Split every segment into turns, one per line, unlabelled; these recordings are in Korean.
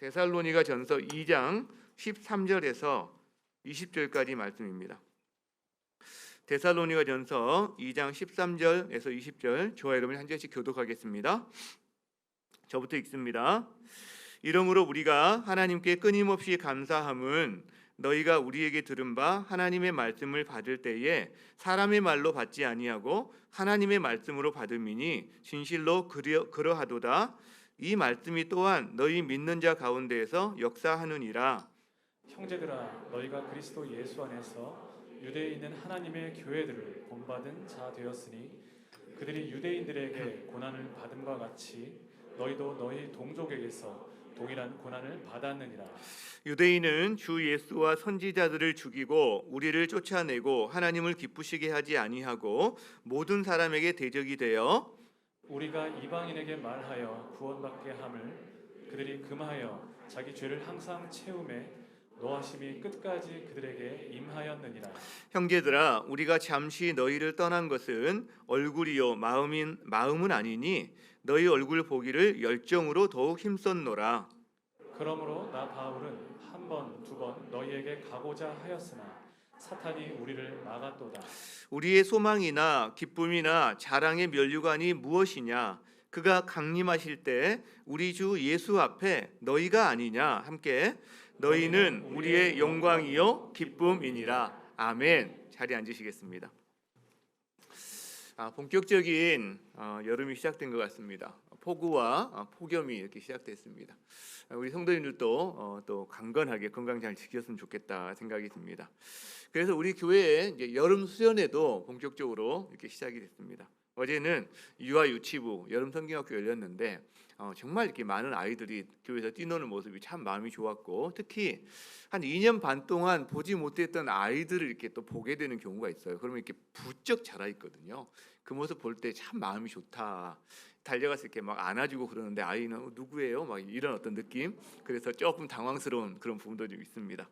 데살로니가 전서 2장 13절에서 20절까지 말씀입니다. 데살로니가 전서 2장 13절에서 20절, 저와 여러분이 한 절씩 교독하겠습니다. 저부터 읽습니다. 이러므로 우리가 하나님께 끊임없이 감사함은 너희가 우리에게 들은 바 하나님의 말씀을 받을 때에 사람의 말로 받지 아니하고 하나님의 말씀으로 받음이니 진실로 그러하도다. 이 말씀이 또한 너희 믿는 자 가운데에서 역사하느니라.
형제들아, 너희가 그리스도 예수 안에서 유대에 있는 하나님의 교회들을 본받은 자 되었으니 그들이 유대인들에게 고난을 받음과 같이 너희도 너희 동족에게서 동일한 고난을 받았느니라.
유대인은 주 예수와 선지자들을 죽이고 우리를 쫓아내고 하나님을 기쁘시게 하지 아니하고 모든 사람에게 대적이 되어
우리가 이방인에게 말하여 구원받게 함을 그들이 금하여 자기 죄를 항상 채우매 노하심이 끝까지 그들에게 임하였느니라.
형제들아, 우리가 잠시 너희를 떠난 것은 얼굴이요 마음은 아니니 너희 얼굴 보기를 열정으로 더욱 힘썼노라.
그러므로 나 바울은 한 번, 두 번 너희에게 가고자 하였으나 사탄이 우리를 막았도다.
우리의 소망이나 기쁨이나 자랑의 면류관이 무엇이냐? 그가 강림하실 때 우리 주 예수 앞에 너희가 아니냐? 함께 너희는 우리의 영광이요 기쁨이니라. 아멘. 자리에 앉으시겠습니다. 본격적인 여름이 시작된 것 같습니다. 폭우와 폭염이 이렇게 시작됐습니다. 우리 성도님들도 또 강건하게 건강 잘 지켰으면 좋겠다 생각이 듭니다. 그래서 우리 교회에 이제 여름 수련회도 본격적으로 이렇게 시작이 됐습니다. 어제는 유아 유치부 여름 성경학교 열렸는데 정말 이렇게 많은 아이들이 교회에서 뛰노는 모습이 참 마음이 좋았고, 특히 한 2년 반 동안 보지 못했던 아이들을 이렇게 또 보게 되는 경우가 있어요. 그러면 이렇게 부쩍 자라 있거든요. 그 모습 볼 때 참 마음이 좋다. 달려가서 이렇게 막 안아주고 그러는데 아이는 누구예요? 막 이런 어떤 느낌. 그래서 조금 당황스러운 그런 부분도 좀 있습니다.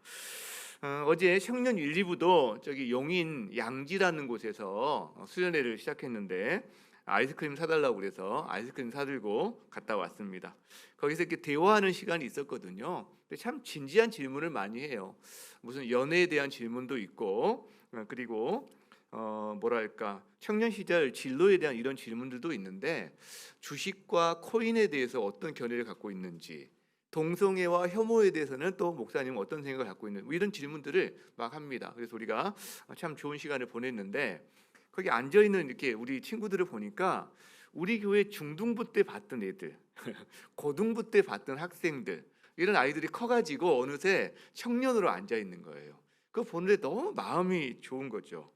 어제 청년 1, 2부도 저기 용인 양지라는 곳에서 수련회를 시작했는데 아이스크림 사달라고 그래서 아이스크림 사들고 갔다 왔습니다. 거기서 이렇게 대화하는 시간이 있었거든요. 근데 참 진지한 질문을 많이 해요. 무슨 연애에 대한 질문도 있고, 그리고 뭐랄까 청년 시절 진로에 대한 이런 질문들도 있는데, 주식과 코인에 대해서 어떤 견해를 갖고 있는지, 동성애와 혐오에 대해서는 또 목사님은 어떤 생각을 갖고 있는지, 이런 질문들을 막 합니다. 그래서 우리가 참 좋은 시간을 보냈는데, 거기 앉아 있는 이렇게 우리 친구들을 보니까 우리 교회 중등부 때 봤던 애들, 고등부 때 봤던 학생들, 이런 아이들이 커가지고 어느새 청년으로 앉아 있는 거예요. 그거 보는데 너무 마음이 좋은 거죠.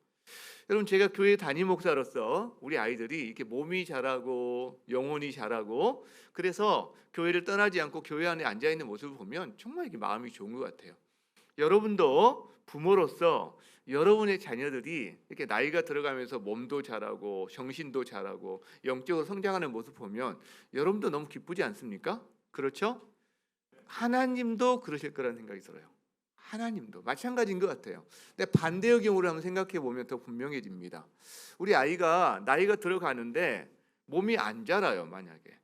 여러분, 제가 교회 담임 목사로서 우리 아이들이 이렇게 몸이 자라고 영혼이 자라고, 그래서 교회를 떠나지 않고 교회 안에 앉아 있는 모습을 보면 정말 이게 마음이 좋은 것 같아요. 여러분도 부모로서 여러분의 자녀들이 이렇게 나이가 들어가면서 몸도 자라고 정신도 자라고 영적으로 성장하는 모습 보면 여러분도 너무 기쁘지 않습니까? 그렇죠? 하나님도 그러실 거라는 생각이 들어요. 하나님도 마찬가지인 것 같아요. 근데 반대의 경우를 한번 생각해 보면 더 분명해집니다. 우리 아이가 나이가 들어가는데 몸이 안 자라요, 만약에.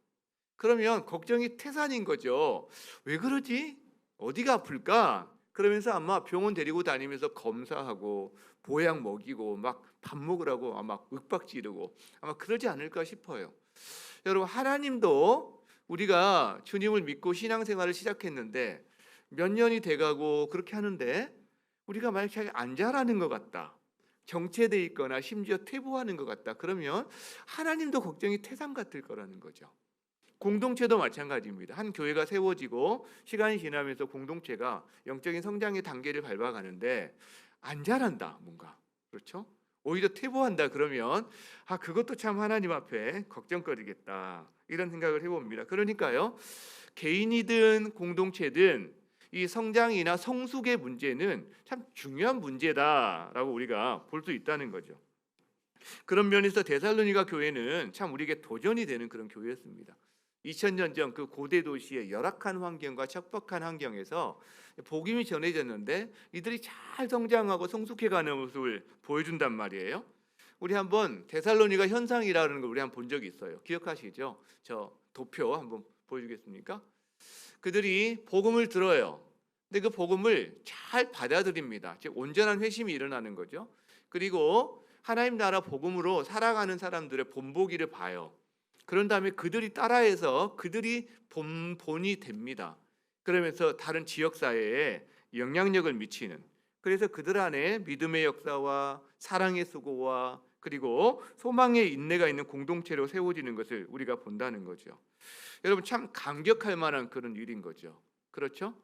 그러면 걱정이 태산인 거죠. 왜 그러지? 어디가 아플까? 그러면서 아마 병원 데리고 다니면서 검사하고 보약 먹이고 막 밥 먹으라고 아마 윽박 지르고 아마 그러지 않을까 싶어요. 여러분, 하나님도 우리가 주님을 믿고 신앙생활을 시작했는데 몇 년이 돼가고 그렇게 하는데 우리가 만약 잘 안 자라는 것 같다, 정체돼 있거나 심지어 퇴보하는 것 같다, 그러면 하나님도 걱정이 태산 같을 거라는 거죠. 공동체도 마찬가지입니다. 한 교회가 세워지고 시간이 지나면서 공동체가 영적인 성장의 단계를 밟아가는데 안 자란다, 뭔가. 그렇죠? 오히려 퇴보한다, 그러면 그것도 참 하나님 앞에 걱정거리겠다, 이런 생각을 해봅니다. 그러니까요, 개인이든 공동체든 이 성장이나 성숙의 문제는 참 중요한 문제다라고 우리가 볼 수 있다는 거죠. 그런 면에서 데살로니가 교회는 참 우리에게 도전이 되는 그런 교회였습니다. 2000년 전 그 고대 도시의 열악한 환경과 척박한 환경에서 복음이 전해졌는데 이들이 잘 성장하고 성숙해가는 모습을 보여준단 말이에요. 우리 한번 데살로니가 현상이라는 걸 우리 한번 본 적이 있어요. 기억하시죠? 저 도표 한번 보여주겠습니까? 그들이 복음을 들어요. 근데 그 복음을 잘 받아들입니다. 즉 온전한 회심이 일어나는 거죠. 그리고 하나님 나라 복음으로 살아가는 사람들의 본보기를 봐요. 그런 다음에 그들이 따라해서 그들이 본이 됩니다. 그러면서 다른 지역 사회에 영향력을 미치는, 그래서 그들 안에 믿음의 역사와 사랑의 수고와 그리고 소망의 인내가 있는 공동체로 세워지는 것을 우리가 본다는 거죠. 여러분 참 감격할 만한 그런 일인 거죠. 그렇죠?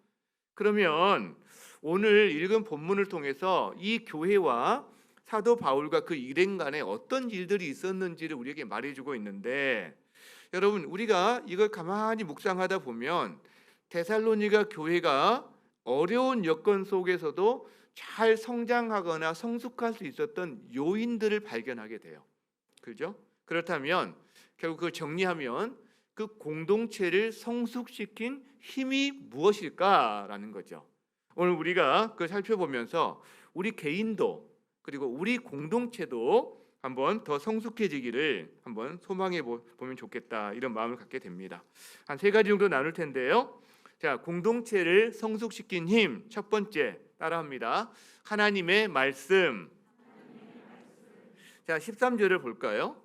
그러면 오늘 읽은 본문을 통해서 이 교회와 사도 바울과 그 일행 간에 어떤 일들이 있었는지를 우리에게 말해주고 있는데, 여러분 우리가 이걸 가만히 묵상하다 보면 데살로니가 교회가 어려운 여건 속에서도 잘 성장하거나 성숙할 수 있었던 요인들을 발견하게 돼요. 그죠? 그렇다면 결국 그걸 정리하면 그 공동체를 성숙시킨 힘이 무엇일까라는 거죠. 오늘 우리가 그걸 살펴보면서 우리 개인도 그리고 우리 공동체도 한번 더 성숙해지기를 한번 소망해 보면 좋겠다, 이런 마음을 갖게 됩니다. 한 세 가지 정도 나눌 텐데요. 자, 공동체를 성숙시킨 힘, 첫 번째 따라합니다. 하나님의 말씀. 자, 13절을 볼까요?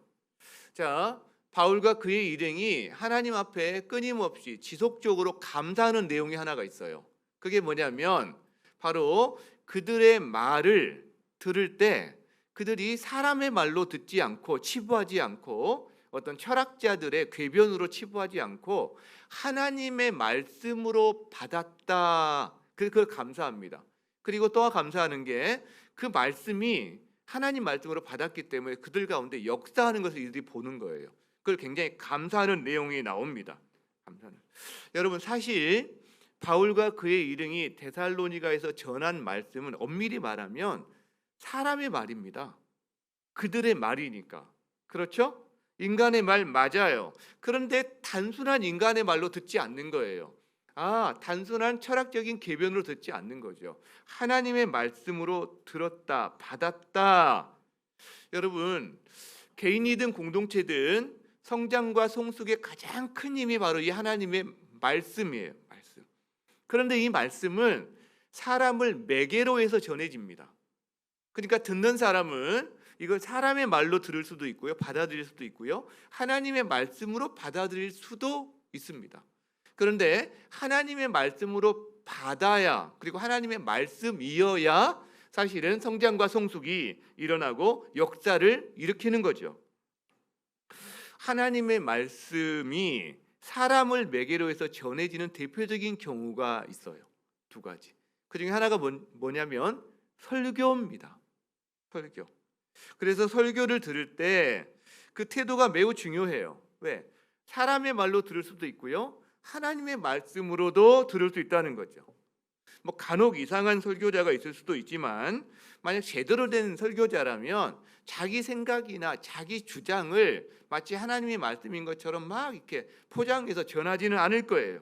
자, 바울과 그의 일행이 하나님 앞에 끊임없이 지속적으로 감사하는 내용이 하나가 있어요. 그게 뭐냐면 바로 그들의 말을 들을 때 그들이 사람의 말로 듣지 않고 치부하지 않고 어떤 철학자들의 궤변으로 치부하지 않고 하나님의 말씀으로 받았다. 그걸 감사합니다. 그리고 또 감사하는 게 그 말씀이 하나님 말씀으로 받았기 때문에 그들 가운데 역사하는 것을 이들이 보는 거예요. 그걸 굉장히 감사하는 내용이 나옵니다. 감사는. 여러분 사실 바울과 그의 일행이 데살로니가에서 전한 말씀은 엄밀히 말하면 사람의 말입니다. 그들의 말이니까. 그렇죠? 인간의 말 맞아요. 그런데 단순한 인간의 말로 듣지 않는 거예요. 단순한 철학적인 궤변으로 듣지 않는 거죠. 하나님의 말씀으로 들었다, 받았다. 여러분, 개인이든 공동체든 성장과 성숙의 가장 큰 힘이 바로 이 하나님의 말씀이에요. 말씀. 그런데 이 말씀은 사람을 매개로 해서 전해집니다. 그러니까 듣는 사람은 이걸 사람의 말로 들을 수도 있고요, 받아들일 수도 있고요, 하나님의 말씀으로 받아들일 수도 있습니다. 그런데 하나님의 말씀으로 받아야, 그리고 하나님의 말씀이어야 사실은 성장과 성숙이 일어나고 역사를 일으키는 거죠. 하나님의 말씀이 사람을 매개로 해서 전해지는 대표적인 경우가 있어요. 두 가지. 그 중에 하나가 뭐냐면 설교입니다. 설교. 그래서 설교를 들을 때 그 태도가 매우 중요해요. 왜? 사람의 말로 들을 수도 있고요, 하나님의 말씀으로도 들을 수 있다는 거죠. 뭐 간혹 이상한 설교자가 있을 수도 있지만 만약 제대로 된 설교자라면 자기 생각이나 자기 주장을 마치 하나님의 말씀인 것처럼 막 이렇게 포장해서 전하지는 않을 거예요.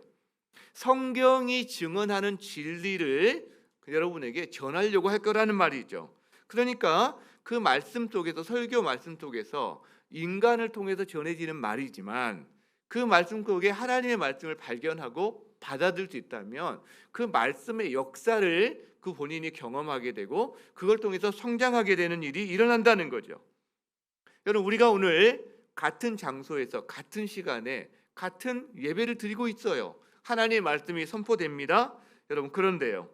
성경이 증언하는 진리를 여러분에게 전하려고 할 거라는 말이죠. 그러니까 그 말씀 속에서, 설교 말씀 속에서 인간을 통해서 전해지는 말이지만 그 말씀 속에 하나님의 말씀을 발견하고 받아들일 수 있다면 그 말씀의 역사를 그 본인이 경험하게 되고 그걸 통해서 성장하게 되는 일이 일어난다는 거죠. 여러분 우리가 오늘 같은 장소에서 같은 시간에 같은 예배를 드리고 있어요. 하나님의 말씀이 선포됩니다. 여러분 그런데요,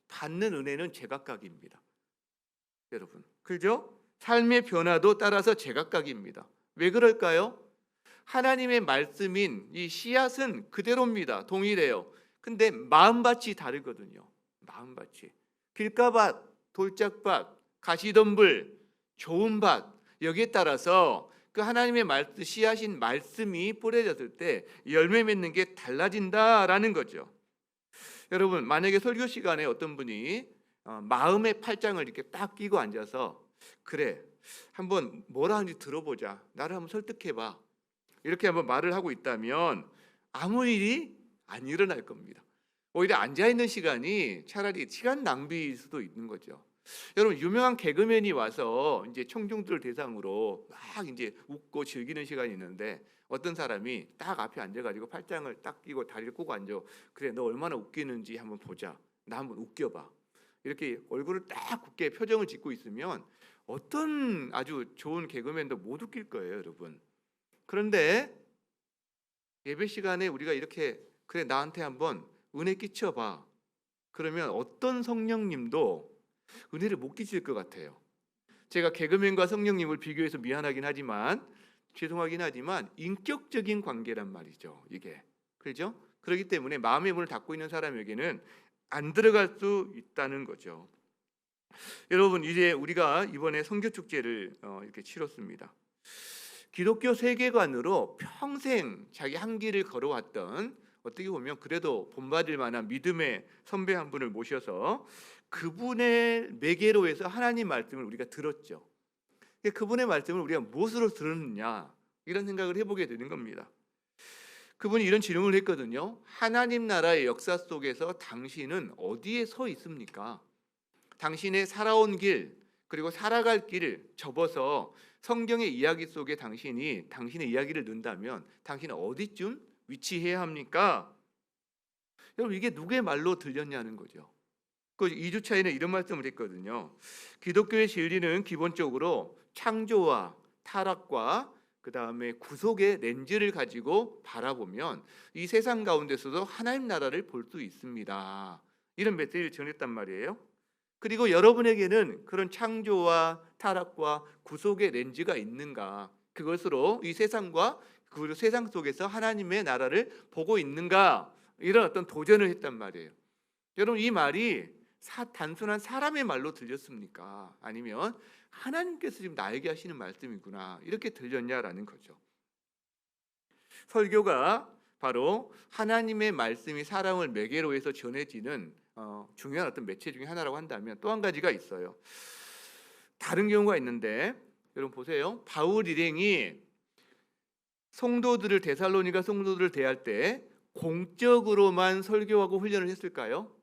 받는 은혜는 제각각입니다. 여러분 그죠? 삶의 변화도 따라서 제각각입니다. 왜 그럴까요? 하나님의 말씀인 이 씨앗은 그대로입니다. 동일해요. 근데 마음밭이 다르거든요. 마음밭이. 길가밭, 돌짝밭, 가시덤불, 좋은 밭, 여기에 따라서 그 하나님의 말씀, 씨앗인 말씀이 뿌려졌을 때 열매 맺는 게 달라진다라는 거죠. 여러분 만약에 설교 시간에 어떤 분이 마음의 팔짱을 이렇게 딱 끼고 앉아서 그래 한번 뭐라 하는지 들어보자, 나를 한번 설득해봐, 이렇게 한번 말을 하고 있다면 아무 일이 안 일어날 겁니다. 오히려 앉아있는 시간이 차라리 시간 낭비일 수도 있는 거죠. 여러분 유명한 개그맨이 와서 이제 청중들을 대상으로 막 이제 웃고 즐기는 시간이 있는데 어떤 사람이 딱 앞에 앉아가지고 팔짱을 딱 끼고 다리를 꼬고 앉아. 그래, 너 얼마나 웃기는지 한번 보자. 나 한번 웃겨봐. 이렇게 얼굴을 딱 굳게 표정을 짓고 있으면 어떤 아주 좋은 개그맨도 못 웃길 거예요, 여러분. 그런데 예배 시간에 우리가 이렇게 그래 나한테 한번 은혜 끼쳐봐. 그러면 어떤 성령님도 은혜를 못 끼칠 것 같아요. 제가 개그맨과 성령님을 비교해서 미안하긴 하지만 죄송하긴 하지만 인격적인 관계란 말이죠. 이게 그렇죠? 그렇기 때문에 마음의 문을 닫고 있는 사람에게는 안 들어갈 수 있다는 거죠. 여러분 이제 우리가 이번에 선교 축제를 이렇게 치렀습니다. 기독교 세계관으로 평생 자기 한 길을 걸어왔던 어떻게 보면 그래도 본받을 만한 믿음의 선배 한 분을 모셔서 그분의 매개로 해서 하나님 말씀을 우리가 들었죠. 그분의 말씀을 우리가 무엇으로 들었느냐 이런 생각을 해보게 되는 겁니다. 그분이 이런 질문을 했거든요. 하나님 나라의 역사 속에서 당신은 어디에 서 있습니까? 당신의 살아온 길 그리고 살아갈 길을 접어서 성경의 이야기 속에 당신이 당신의 이야기를 넣는다면 당신은 어디쯤 위치해야 합니까? 여러분 이게 누구의 말로 들렸냐는 거죠. 그 2주차에는 이런 말씀을 했거든요. 기독교의 진리는 기본적으로 창조와 타락과 그 다음에 구속의 렌즈를 가지고 바라보면 이 세상 가운데서도 하나님 나라를 볼 수 있습니다. 이런 메시지를 전했단 말이에요. 그리고 여러분에게는 그런 창조와 타락과 구속의 렌즈가 있는가? 그것으로 이 세상과 그 세상 속에서 하나님의 나라를 보고 있는가? 이런 어떤 도전을 했단 말이에요. 여러분 이 말이 단순한 사람의 말로 들렸습니까? 아니면 하나님께서 지금 나에게 하시는 말씀이구나 이렇게 들렸냐라는 거죠. 설교가 바로 하나님의 말씀이 사람을 매개로 해서 전해지는 중요한 어떤 매체 중에 하나라고 한다면 또 한 가지가 있어요. 다른 경우가 있는데 여러분 보세요. 바울 일행이 데살로니가 성도들을 대할 때 공적으로만 설교하고 훈련을 했을까요?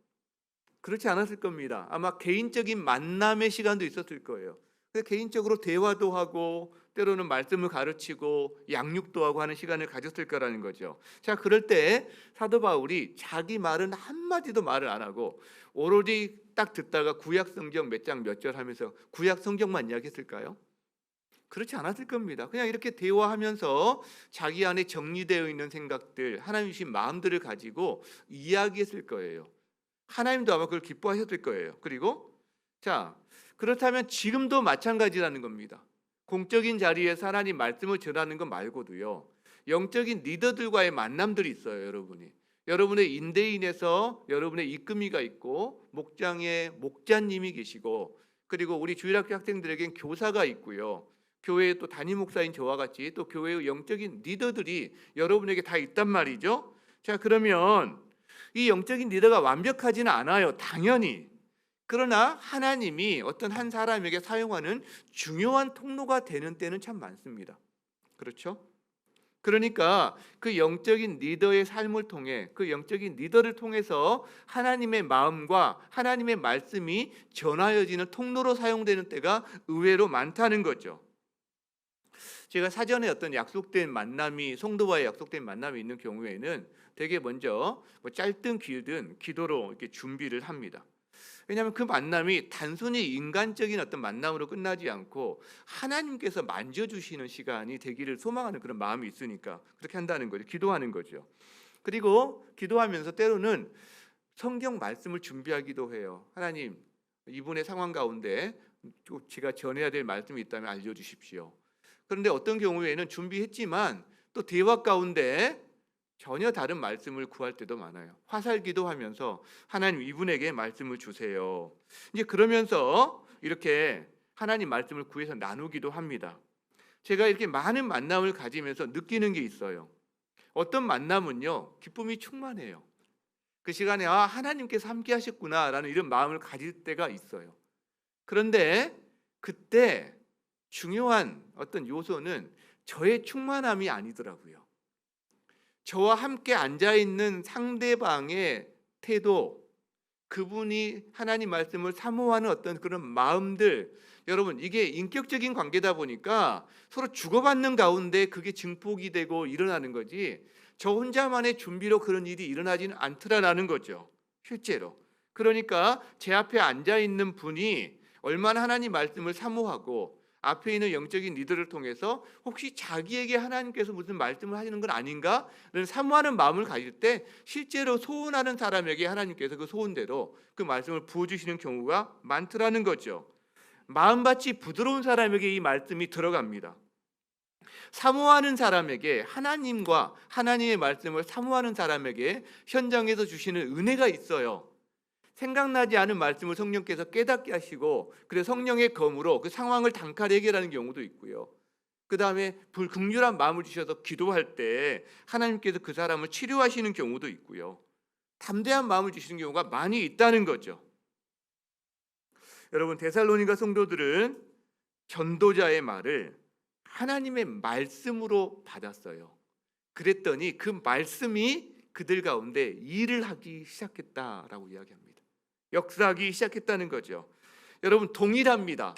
그렇지 않았을 겁니다. 아마 개인적인 만남의 시간도 있었을 거예요. 개인적으로 대화도 하고 때로는 말씀을 가르치고 양육도 하고 하는 시간을 가졌을 거라는 거죠. 자, 그럴 때 사도 바울이 자기 말은 한마디도 말을 안 하고 오로지 딱 듣다가 구약 성경 몇 장 몇 절 하면서 구약 성경만 이야기했을까요? 그렇지 않았을 겁니다. 그냥 이렇게 대화하면서 자기 안에 정리되어 있는 생각들, 하나님 주신 마음들을 가지고 이야기했을 거예요. 하나님도 아마 그걸 기뻐하셨을 거예요. 그리고 자, 그렇다면 지금도 마찬가지라는 겁니다. 공적인 자리에서 하나님 말씀을 전하는 것 말고도요. 영적인 리더들과의 만남들이 있어요, 여러분이. 여러분의 인대인에서 여러분의 이끄미가 있고 목장에 목자님이 계시고 그리고 우리 주일학교 학생들에겐 교사가 있고요. 교회에 또 담임 목사인 저와 같이 또 교회의 영적인 리더들이 여러분에게 다 있단 말이죠. 자, 그러면 이 영적인 리더가 완벽하지는 않아요. 당연히. 그러나 하나님이 어떤 한 사람에게 사용하는 중요한 통로가 되는 때는 참 많습니다. 그렇죠? 그러니까 그 영적인 리더의 삶을 통해 그 영적인 리더를 통해서 하나님의 마음과 하나님의 말씀이 전하여지는 통로로 사용되는 때가 의외로 많다는 거죠. 제가 사전에 어떤 약속된 만남이 성도와의 약속된 만남이 있는 경우에는 되게 먼저 짧든 길든 기도로 이렇게 준비를 합니다. 왜냐하면 그 만남이 단순히 인간적인 어떤 만남으로 끝나지 않고 하나님께서 만져주시는 시간이 되기를 소망하는 그런 마음이 있으니까 그렇게 한다는 거죠. 기도하는 거죠. 그리고 기도하면서 때로는 성경 말씀을 준비하기도 해요. 하나님, 이분의 상황 가운데 제가 전해야 될 말씀이 있다면 알려주십시오. 그런데 어떤 경우에는 준비했지만 또 대화 가운데 전혀 다른 말씀을 구할 때도 많아요. 화살 기도하면서 하나님 이분에게 말씀을 주세요. 이제 그러면서 이렇게 하나님 말씀을 구해서 나누기도 합니다. 제가 이렇게 많은 만남을 가지면서 느끼는 게 있어요. 어떤 만남은요, 기쁨이 충만해요. 그 시간에 하나님께서 함께 하셨구나라는 이런 마음을 가질 때가 있어요. 그런데 그때 중요한 어떤 요소는 저의 충만함이 아니더라고요. 저와 함께 앉아있는 상대방의 태도, 그분이 하나님 말씀을 사모하는 어떤 그런 마음들, 여러분 이게 인격적인 관계다 보니까 서로 주고받는 가운데 그게 증폭이 되고 일어나는 거지, 저 혼자만의 준비로 그런 일이 일어나지는 않더라라는 거죠, 실제로. 그러니까 제 앞에 앉아 있는 분이 얼마나 하나님 말씀을 사모하고 앞에 있는 영적인 리더를 통해서 혹시 자기에게 하나님께서 무슨 말씀을 하시는 건 아닌가를 사모하는 마음을 가질 때 실제로 소원하는 사람에게 하나님께서 그 소원대로 그 말씀을 부어주시는 경우가 많더라는 거죠. 마음밭이 부드러운 사람에게 이 말씀이 들어갑니다. 사모하는 사람에게, 하나님과 하나님의 말씀을 사모하는 사람에게 현장에서 주시는 은혜가 있어요. 생각나지 않은 말씀을 성령께서 깨닫게 하시고, 그래서 성령의 검으로 그 상황을 단칼 해결하는 경우도 있고요. 그 다음에 불극률한 마음을 주셔서 기도할 때 하나님께서 그 사람을 치료하시는 경우도 있고요. 담대한 마음을 주시는 경우가 많이 있다는 거죠. 여러분, 데살로니가 성도들은 전도자의 말을 하나님의 말씀으로 받았어요. 그랬더니 그 말씀이 그들 가운데 일을 하기 시작했다라고 이야기합니다. 역사하기 시작했다는 거죠. 여러분, 동일합니다.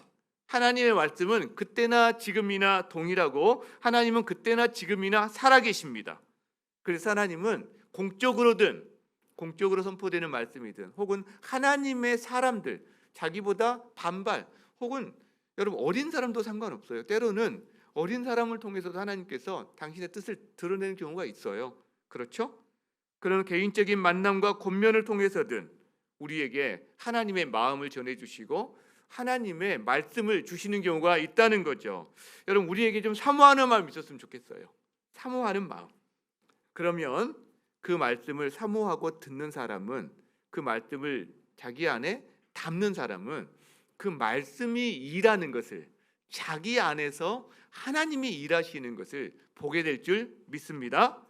하나님의 말씀은 그때나 지금이나 동일하고 하나님은 그때나 지금이나 살아계십니다. 그래서 하나님은 공적으로 선포되는 말씀이든 혹은 하나님의 사람들, 자기보다 반발, 혹은 여러분 어린 사람도 상관없어요. 때로는 어린 사람을 통해서도 하나님께서 당신의 뜻을 드러내는 경우가 있어요. 그렇죠? 그런 개인적인 만남과 권면을 통해서든 우리에게 하나님의 마음을 전해주시고 하나님의 말씀을 주시는 경우가 있다는 거죠. 여러분, 우리에게 좀 사모하는 마음이 있었으면 좋겠어요. 사모하는 마음. 그러면 그 말씀을 사모하고 듣는 사람은, 그 말씀을 자기 안에 담는 사람은 그 말씀이 일하는 것을, 자기 안에서 하나님이 일하시는 것을 보게 될 줄 믿습니다.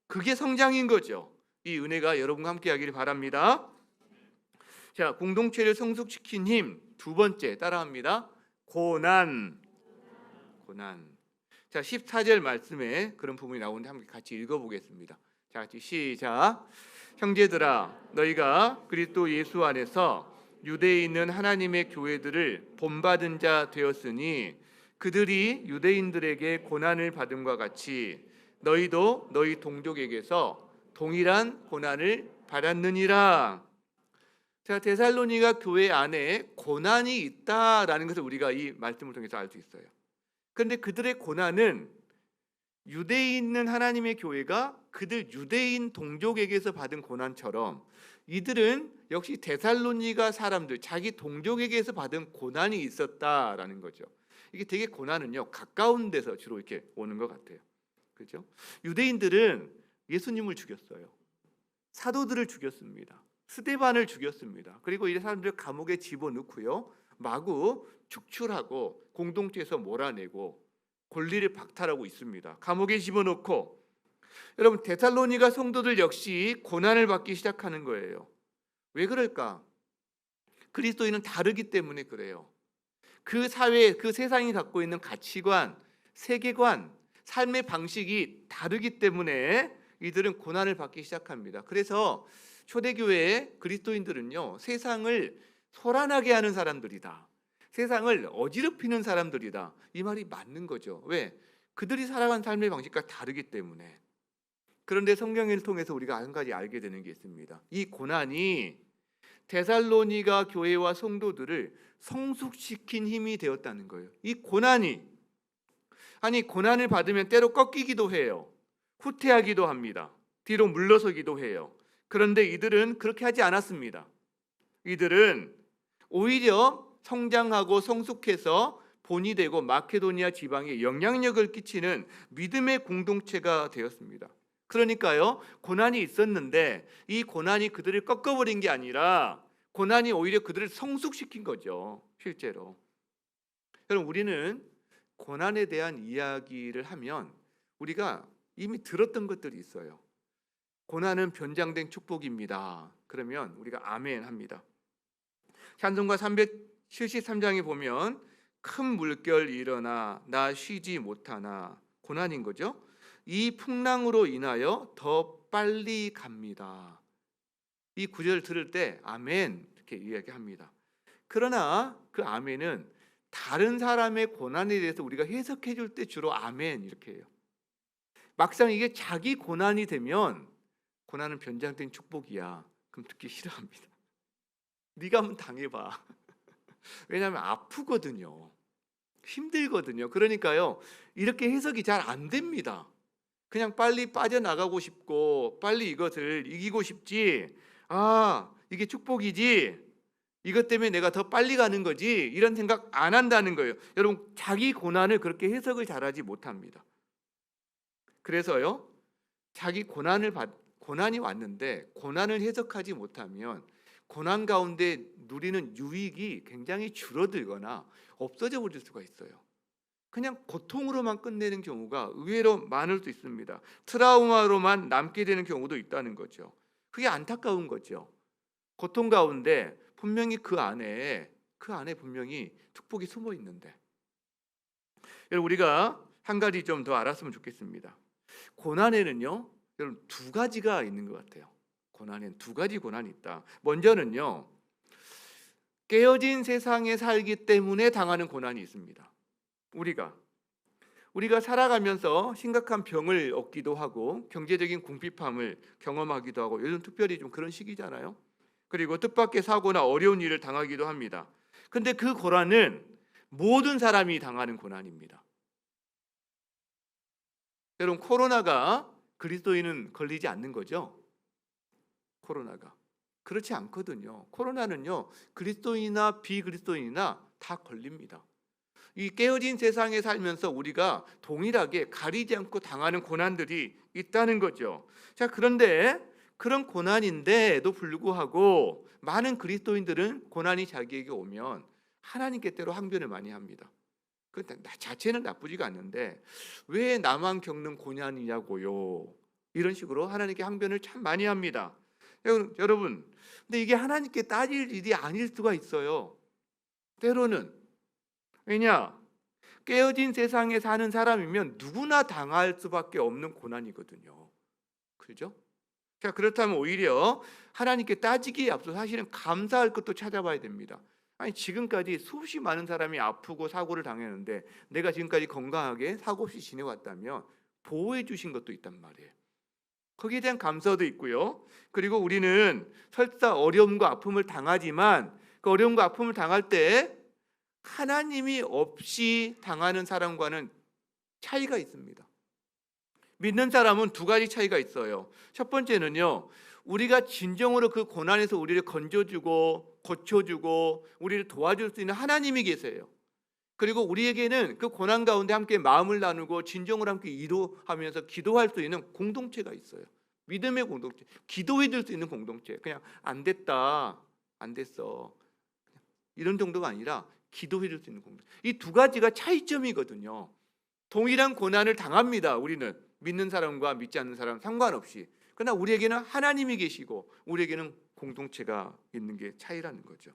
그게 성장인 거죠. 이 은혜가 여러분과 함께 하기를 바랍니다. 자, 공동체를 성숙시킨 힘 두 번째, 따라합니다. 고난. 자, 14절 말씀에 그런 부분이 나오는데 함께 같이 읽어보겠습니다. 자, 같이 시작. 형제들아, 너희가 그리스도 예수 안에서 유대에 있는 하나님의 교회들을 본받은 자 되었으니 그들이 유대인들에게 고난을 받음과 같이 너희도 너희 동족에게서 동일한 고난을 받았느니라. 자, 데살로니가 교회 안에 고난이 있다라는 것을 우리가 이 말씀을 통해서 알 수 있어요. 그런데 그들의 고난은 유대에 있는 하나님의 교회가 그들 유대인 동족에게서 받은 고난처럼 이들은 역시 데살로니가 사람들, 자기 동족에게서 받은 고난이 있었다라는 거죠. 이게 되게 고난은요, 가까운 데서 주로 이렇게 오는 것 같아요. 그렇죠? 유대인들은 예수님을 죽였어요. 사도들을 죽였습니다. 스데반을 죽였습니다. 그리고 이 사람들을 감옥에 집어넣고요, 마구 축출하고 공동체에서 몰아내고 권리를 박탈하고 있습니다. 감옥에 집어넣고. 여러분, 데살로니가 성도들 역시 고난을 받기 시작하는 거예요. 왜 그럴까? 그리스도인은 다르기 때문에 그래요. 그 사회, 그 세상이 갖고 있는 가치관, 세계관, 삶의 방식이 다르기 때문에 이들은 고난을 받기 시작합니다. 그래서 초대교회의 그리스도인들은요, 세상을 소란하게 하는 사람들이다, 세상을 어지럽히는 사람들이다, 이 말이 맞는 거죠. 왜? 그들이 살아간 삶의 방식과 다르기 때문에. 그런데 성경을 통해서 우리가 한 가지 알게 되는 게 있습니다. 이 고난이 데살로니가 교회와 성도들을 성숙시킨 힘이 되었다는 거예요. 이 고난이, 아니 고난을 받으면 때로 꺾이기도 해요. 후퇴하기도 합니다. 뒤로 물러서기도 해요. 그런데 이들은 그렇게 하지 않았습니다. 이들은 오히려 성장하고 성숙해서 본이 되고 마케도니아 지방에 영향력을 끼치는 믿음의 공동체가 되었습니다. 그러니까요, 고난이 있었는데 이 고난이 그들을 꺾어버린 게 아니라 고난이 오히려 그들을 성숙시킨 거죠. 실제로. 여러분, 우리는 고난에 대한 이야기를 하면 우리가 이미 들었던 것들이 있어요. 고난은 변장된 축복입니다. 그러면 우리가 아멘 합니다. 찬송가 373장에 보면 큰 물결이 일어나 나 쉬지 못하나, 고난인 거죠. 이 풍랑으로 인하여 더 빨리 갑니다. 이 구절을 들을 때 아멘 이렇게 이야기합니다. 그러나 그 아멘은 다른 사람의 고난에 대해서 우리가 해석해 줄 때 주로 아멘 이렇게 해요. 막상 이게 자기 고난이 되면 고난은 변장된 축복이야. 그럼 듣기 싫어합니다. 네가 한번 당해봐. 왜냐하면 아프거든요. 힘들거든요. 그러니까요, 이렇게 해석이 잘 안 됩니다. 그냥 빨리 빠져나가고 싶고 빨리 이것을 이기고 싶지, 이게 축복이지, 이것 때문에 내가 더 빨리 가는 거지, 이런 생각 안 한다는 거예요. 여러분, 자기 고난을 그렇게 해석을 잘하지 못합니다. 그래서요, 자기 고난이 왔는데 고난을 해석하지 못하면 고난 가운데 누리는 유익이 굉장히 줄어들거나 없어져 버릴 수가 있어요. 그냥 고통으로만 끝내는 경우가 의외로 많을 수 있습니다. 트라우마로만 남게 되는 경우도 있다는 거죠. 그게 안타까운 거죠. 고통 가운데 분명히 그 안에 분명히 축복이 숨어 있는데, 여러분, 우리가 한 가지 좀 더 알았으면 좋겠습니다. 고난에는요, 여러분, 두 가지가 있는 것 같아요. 고난에는 두 가지 고난이 있다. 먼저는요, 깨어진 세상에 살기 때문에 당하는 고난이 있습니다. 우리가 살아가면서 심각한 병을 얻기도 하고 경제적인 궁핍함을 경험하기도 하고, 요즘 특별히 좀 그런 시기잖아요. 그리고 뜻밖의 사고나 어려운 일을 당하기도 합니다. 근데 그 고난은 모든 사람이 당하는 고난입니다. 여러분, 코로나가 그리스도인은 걸리지 않는 거죠? 코로나가 그렇지 않거든요. 코로나는요, 그리스도인이나 비그리스도인이나 다 걸립니다. 이 깨어진 세상에 살면서 우리가 동일하게 가리지 않고 당하는 고난들이 있다는 거죠. 자, 그런데 그런 고난인데도 불구하고 많은 그리스도인들은 고난이 자기에게 오면 하나님께 때로 항변을 많이 합니다. 그 자체는 나쁘지가 않는데 왜 나만 겪는 고난이냐고요, 이런 식으로 하나님께 항변을 참 많이 합니다. 여러분, 근데 이게 하나님께 따질 일이 아닐 수가 있어요. 때로는. 왜냐? 깨어진 세상에 사는 사람이면 누구나 당할 수밖에 없는 고난이거든요. 그죠? 자, 그렇다면 오히려 하나님께 따지기에 앞서 사실은 감사할 것도 찾아봐야 됩니다. 아니, 지금까지 수없이 많은 사람이 아프고 사고를 당했는데 내가 지금까지 건강하게 사고 없이 지내왔다면 보호해 주신 것도 있단 말이에요. 거기에 대한 감사도 있고요. 그리고 우리는 설사 어려움과 아픔을 당하지만 그 어려움과 아픔을 당할 때 하나님이 없이 당하는 사람과는 차이가 있습니다. 믿는 사람은 두 가지 차이가 있어요. 첫 번째는요, 우리가 진정으로 그 고난에서 우리를 건져주고 고쳐주고 우리를 도와줄 수 있는 하나님이 계세요. 그리고 우리에게는 그 고난 가운데 함께 마음을 나누고 진정으로 함께 이루하면서 기도할 수 있는 공동체가 있어요. 믿음의 공동체, 기도해 줄 수 있는 공동체. 그냥 안 됐다, 안 됐어, 이런 정도가 아니라 기도해 줄 수 있는 공동체. 이 두 가지가 차이점이거든요. 동일한 고난을 당합니다. 우리는 믿는 사람과 믿지 않는 사람 상관없이. 그러나 우리에게는 하나님이 계시고 우리에게는 공동체가 있는 게 차이라는 거죠.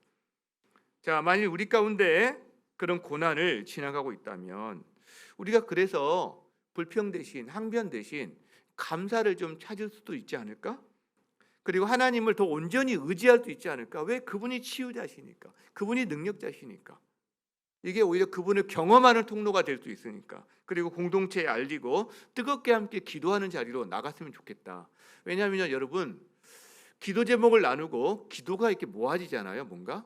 자, 만일 우리 가운데 그런 고난을 지나가고 있다면 우리가 그래서 불평 대신 항변 대신 감사를 좀 찾을 수도 있지 않을까? 그리고 하나님을 더 온전히 의지할 수 있지 않을까? 왜? 그분이 치유자시니까, 그분이 능력자시니까. 이게 오히려 그분을 경험하는 통로가 될 수 있으니까. 그리고 공동체에 알리고 뜨겁게 함께 기도하는 자리로 나갔으면 좋겠다. 왜냐하면 여러분, 기도 제목을 나누고 기도가 이렇게 모아지잖아요, 뭔가.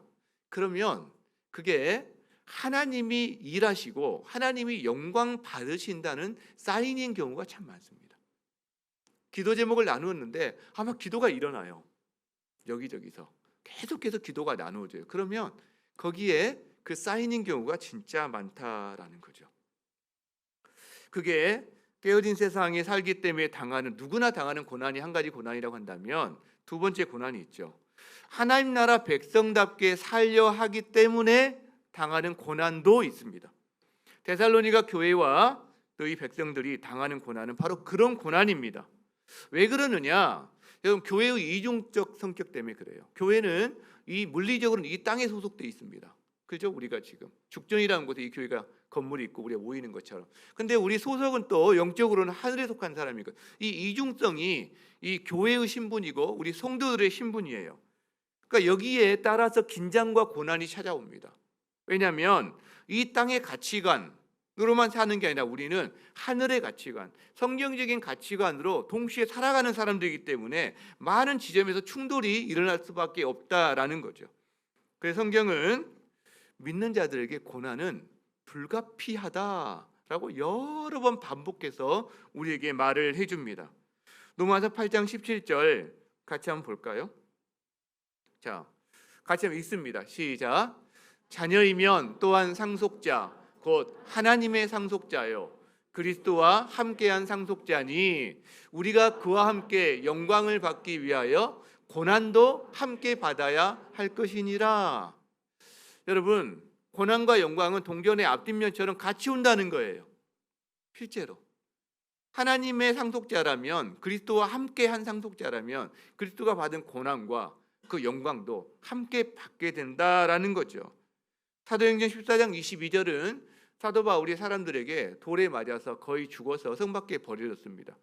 그러면 그게 하나님이 일하시고 하나님이 영광 받으신다는 사인인 경우가 참 많습니다. 기도 제목을 나누었는데 아마 기도가 일어나요. 여기저기서 계속해서 기도가 나누어져요. 그러면 거기에 그 사인인 경우가 진짜 많다라는 거죠. 그게 깨어진 세상에 살기 때문에 누구나 당하는 고난이 한 가지 고난이라고 한다면, 두 번째 고난이 있죠. 하나님 나라 백성답게 살려 하기 때문에 당하는 고난도 있습니다. 데살로니가 교회와 너희 백성들이 당하는 고난은 바로 그런 고난입니다. 왜 그러느냐? 여러분, 교회의 이중적 성격 때문에 그래요. 교회는 이 물리적으로는 이 땅에 소속되어 있습니다. 그죠? 우리가 지금 죽전이라는 곳에 이 교회가 건물이 있고 우리가 모이는 것처럼. 근데 우리 소속은 또 영적으로는 하늘에 속한 사람이고, 이 이중성이 이 교회의 신분이고 우리 성도들의 신분이에요. 그러니까 여기에 따라서 긴장과 고난이 찾아옵니다. 왜냐하면 이 땅의 가치관으로만 사는 게 아니라 우리는 하늘의 가치관, 성경적인 가치관으로 동시에 살아가는 사람들이기 때문에 많은 지점에서 충돌이 일어날 수밖에 없다라는 거죠. 그래서 성경은 믿는 자들에게 고난은 불가피하다라고 여러 번 반복해서 우리에게 말을 해줍니다. 로마서 8장 17절 같이 한번 볼까요? 자, 같이 한번 읽습니다. 시작. 자녀이면 또한 상속자 곧 하나님의 상속자요 그리스도와 함께한 상속자니 우리가 그와 함께 영광을 받기 위하여 고난도 함께 받아야 할 것이니라. 여러분, 고난과 영광은 동전의 앞뒷면처럼 같이 온다는 거예요. 실제로 하나님의 상속자라면, 그리스도와 함께한 상속자라면 그리스도가 받은 고난과 그 영광도 함께 받게 된다라는 거죠. 사도행전 14장 22절은 사도 바울이 사람들에게 돌에 맞아서 거의 죽어서 성 밖에 버려졌습니다.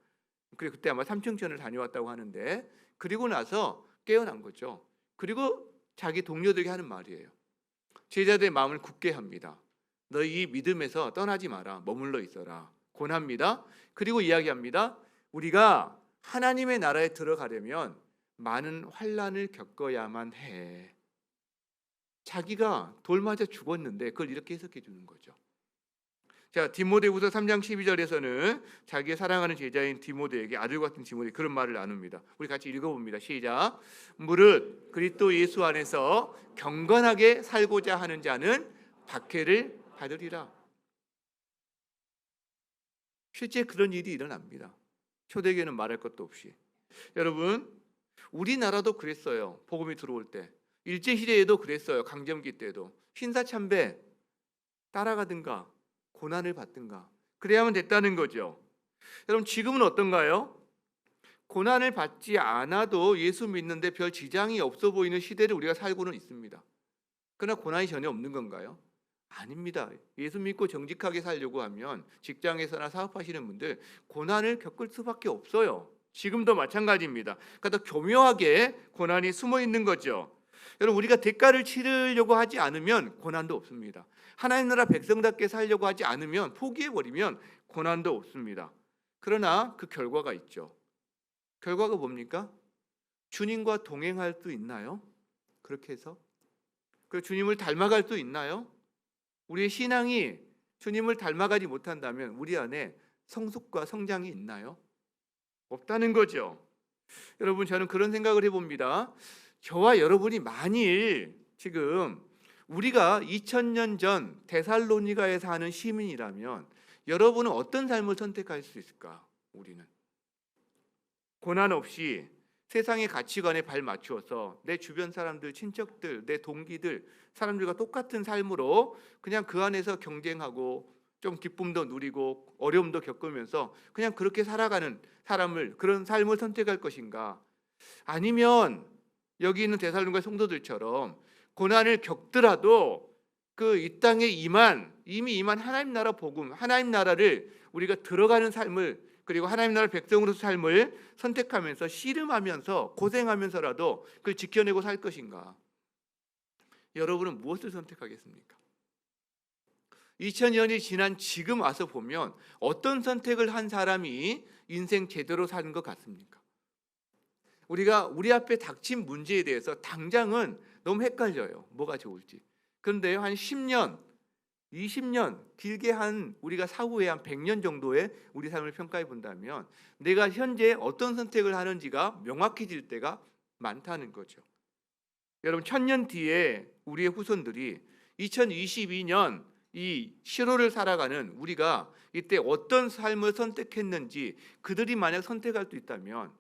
그리고 그때 아마 삼층천을 다녀왔다고 하는데, 그리고 나서 깨어난 거죠. 그리고 자기 동료들에게 하는 말이에요. 제자들의 마음을 굳게 합니다. 너희 이 믿음에서 떠나지 마라. 머물러 있어라. 권합니다. 그리고 이야기합니다. 우리가 하나님의 나라에 들어가려면 많은 환난을 겪어야만 해. 자기가 돌 맞아 죽었는데 그걸 이렇게 해석해 주는 거죠. 자, 디모데후서 3장 12절에서는 자기의 사랑하는 제자인 디모데에게 아들 같은 디모데 그런 말을 나눕니다. 우리 같이 읽어봅니다. 시작. 무릇 그리스도 예수 안에서 경건하게 살고자 하는 자는 박해를 받으리라. 실제 그런 일이 일어납니다. 초대교회는 말할 것도 없이. 여러분, 우리나라도 그랬어요. 복음이 들어올 때. 일제시대에도 그랬어요. 강점기 때도. 신사참배 따라가든가 고난을 받든가 그래야만 됐다는 거죠. 여러분, 지금은 어떤가요? 고난을 받지 않아도 예수 믿는데 별 지장이 없어 보이는 시대를 우리가 살고는 있습니다. 그러나 고난이 전혀 없는 건가요? 아닙니다. 예수 믿고 정직하게 살려고 하면 직장에서나 사업하시는 분들 고난을 겪을 수밖에 없어요. 지금도 마찬가지입니다. 그러니까 더 교묘하게 고난이 숨어 있는 거죠. 여러분, 우리가 대가를 치르려고 하지 않으면 고난도 없습니다. 하나님 나라 백성답게 살려고 하지 않으면, 포기해버리면 고난도 없습니다. 그러나 그 결과가 있죠. 결과가 뭡니까? 주님과 동행할 수 있나요? 그렇게 해서 그 주님을 닮아갈 수 있나요? 우리의 신앙이 주님을 닮아가지 못한다면 우리 안에 성숙과 성장이 있나요? 없다는 거죠. 여러분, 저는 그런 생각을 해봅니다. 저와 여러분이 만일 지금 우리가 2000년 전 데살로니가에 사는 시민이라면 여러분은 어떤 삶을 선택할 수 있을까? 우리는 고난 없이 세상의 가치관에 발 맞추어서 내 주변 사람들, 친척들, 내 동기들, 사람들과 똑같은 삶으로 그냥 그 안에서 경쟁하고 좀 기쁨도 누리고 어려움도 겪으면서 그냥 그렇게 살아가는 사람을, 그런 삶을 선택할 것인가? 아니면 여기 있는 데살로니가 성도들처럼 고난을 겪더라도 그 이 땅에 이미 임한 하나님 나라 복음, 하나님 나라를 우리가 들어가는 삶을, 그리고 하나님 나라 백성으로서 삶을 선택하면서 씨름하면서 고생하면서라도 그걸 지켜내고 살 것인가? 여러분은 무엇을 선택하겠습니까? 2000년이 지난 지금 와서 보면 어떤 선택을 한 사람이 인생 제대로 사는 것 같습니까? 우리가 우리 앞에 닥친 문제에 대해서 당장은 너무 헷갈려요. 뭐가 좋을지. 그런데 한 10년, 20년, 길게 한 우리가 사후에 한 100년 정도의 우리 삶을 평가해 본다면 내가 현재 어떤 선택을 하는지가 명확해질 때가 많다는 거죠. 여러분, 1000년 뒤에 우리의 후손들이 2022년 이 시로를 살아가는 우리가 이때 어떤 삶을 선택했는지, 그들이 만약 선택할 수 있다면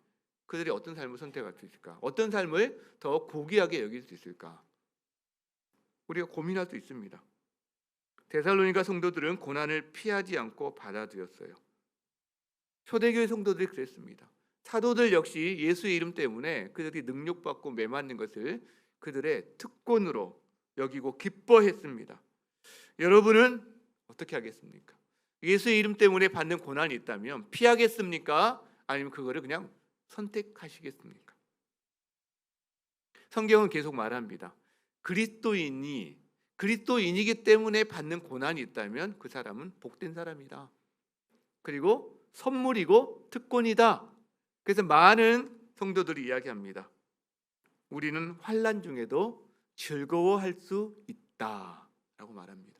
그들이 어떤 삶을 선택할 수 있을까? 어떤 삶을 더 고귀하게 여길 수 있을까? 우리가 고민할 수 있습니다. 데살로니가 성도들은 고난을 피하지 않고 받아들였어요. 초대교회 성도들이 그랬습니다. 사도들 역시 예수의 이름 때문에 그들이 능력받고 매맞는 것을 그들의 특권으로, 여기고 기뻐했습니다. 여러분은 어떻게 하겠습니까? 예수의 이름 때문에 받는 고난이 있다면 피하겠습니까? 아니면 그거를 그냥 선택하시겠습니까? 성경은 계속 말합니다. 그리스도인이기 때문에 받는 고난이 있다면 그 사람은 복된 사람이다. 그리고 선물이고 특권이다. 그래서 많은 성도들이 이야기합니다. 우리는 환난 중에도 즐거워할 수 있다라고 말합니다.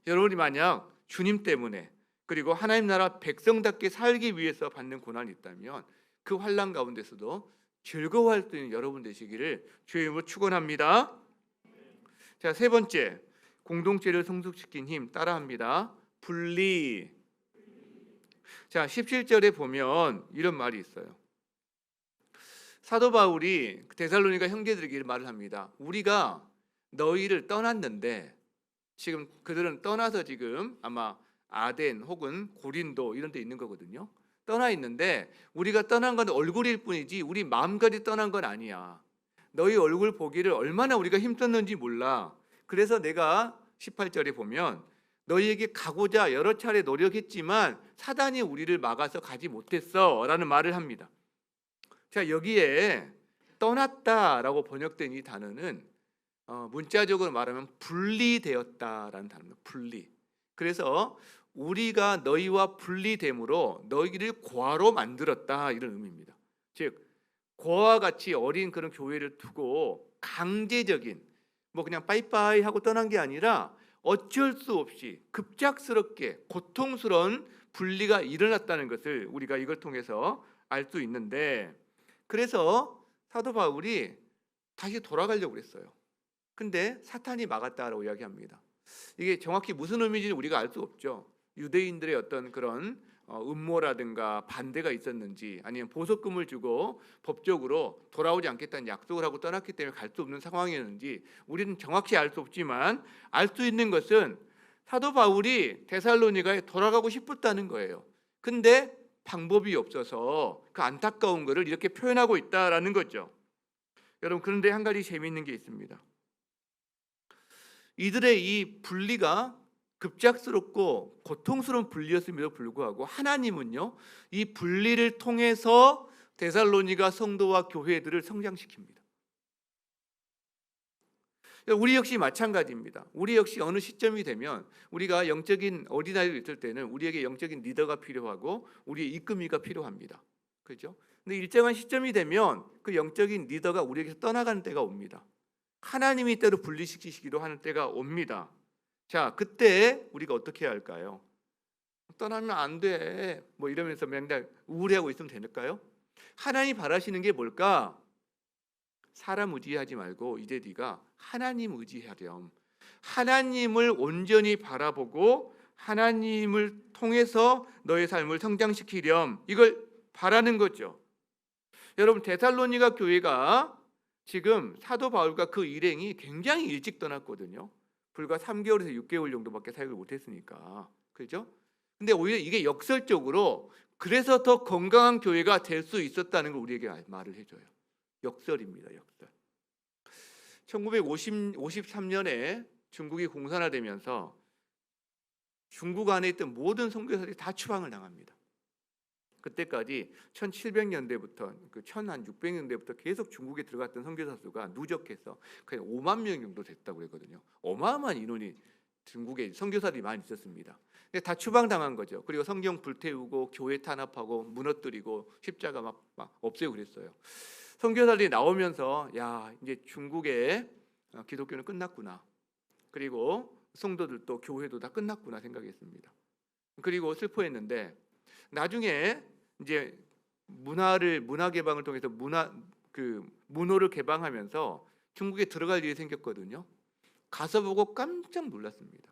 여러분이 만약 주님 때문에 그리고 하나님 나라 백성답게 살기 위해서 받는 고난이 있다면 그 환난 가운데서도 즐거워할 수 있는 여러분 되시기를 주의 이름으로 축원합니다. 자, 세 번째, 공동체를 성숙시킨 힘 따라합니다. 분리. 자, 17절에 보면 이런 말이 있어요. 사도 바울이 데살로니가 형제들에게 말을 합니다. 우리가 너희를 떠났는데 지금 그들은 떠나서 지금 아마 아덴 혹은 고린도 이런 데 있는 거거든요. 떠나 있는데 우리가 떠난 건 얼굴일 뿐이지 우리 마음까지 떠난 건 아니야. 너희 얼굴 보기를 얼마나 우리가 힘썼는지 몰라. 그래서 내가 18절에 보면 너희에게 가고자 여러 차례 노력했지만 사단이 우리를 막아서 가지 못했어 라는 말을 합니다. 자, 여기에 떠났다라고 번역된 이 단어는 문자적으로 말하면 분리되었다라는 단어입니다. 분리. 그래서 우리가 너희와 분리됨으로 너희를 고아로 만들었다 이런 의미입니다. 즉 고아와 같이 어린 그런 교회를 두고 강제적인 뭐 그냥 빠이빠이 하고 떠난 게 아니라 어쩔 수 없이 급작스럽게 고통스러운 분리가 일어났다는 것을 우리가 이걸 통해서 알 수 있는데, 그래서 사도 바울이 다시 돌아가려고 했어요. 근데 사탄이 막았다라고 이야기합니다. 이게 정확히 무슨 의미인지는 우리가 알 수 없죠. 유대인들의 어떤 그런 음모라든가 반대가 있었는지, 아니면 보석금을 주고 법적으로 돌아오지 않겠다는 약속을 하고 떠났기 때문에 갈 수 없는 상황이었는지 우리는 정확히 알 수 없지만, 알 수 있는 것은 사도 바울이 데살로니가에 돌아가고 싶었다는 거예요. 근데 방법이 없어서 그 안타까운 것을 이렇게 표현하고 있다라는 거죠. 여러분, 그런데 한 가지 재미있는 게 있습니다. 이들의 이 분리가 급작스럽고 고통스러운 분리였음에도 불구하고 하나님은요, 이 분리를 통해서 데살로니가 성도와 교회들을 성장시킵니다. 우리 역시 마찬가지입니다. 우리 역시 어느 시점이 되면 우리가 영적인 어린아이로 있을 때는 우리에게 영적인 리더가 필요하고 우리의 이끌미가 필요합니다. 그렇죠? 근데 일정한 시점이 되면 그 영적인 리더가 우리에게서 떠나가는 때가 옵니다. 하나님이 때로 분리시키시기도 하는 때가 옵니다. 자, 그때 우리가 어떻게 해야 할까요? 떠나면 안 돼 뭐 이러면서 맨날 우울해하고 있으면 될까요? 하나님이 바라시는 게 뭘까? 사람 의지하지 말고 이제 네가 하나님 의지하렴. 하나님을 온전히 바라보고 하나님을 통해서 너의 삶을 성장시키렴. 이걸 바라는 거죠. 여러분, 데살로니가 교회가 지금 사도 바울과 그 일행이 굉장히 일찍 떠났거든요. 불과 3개월에서 6개월 정도밖에 사역을 못했으니까. 그렇죠? 근데 오히려 이게 역설적으로 그래서 더 건강한 교회가 될 수 있었다는 걸 우리에게 말을 해줘요. 역설입니다. 역설. 1953년에 중국이 공산화되면서 중국 안에 있던 모든 선교사들이 다 추방을 당합니다. 그때까지 1700년대부터 그 1600년대부터 계속 중국에 들어갔던 선교사 수가 누적해서 그냥 5만 명 정도 됐다고 그랬거든요. 어마어마한 인원이 중국에 선교사들이 많이 있었습니다. 근데 다 추방당한 거죠. 그리고 성경 불태우고 교회 탄압하고 무너뜨리고 십자가 막 없애고 그랬어요. 선교사들이 나오면서 야, 이제 중국의 기독교는 끝났구나. 그리고 성도들도 교회도 다 끝났구나 생각했습니다. 그리고 슬퍼했는데 나중에 이제 문화 개방을 통해서 문호를 개방하면서 중국에 들어갈 일이 생겼거든요. 가서 보고 깜짝 놀랐습니다.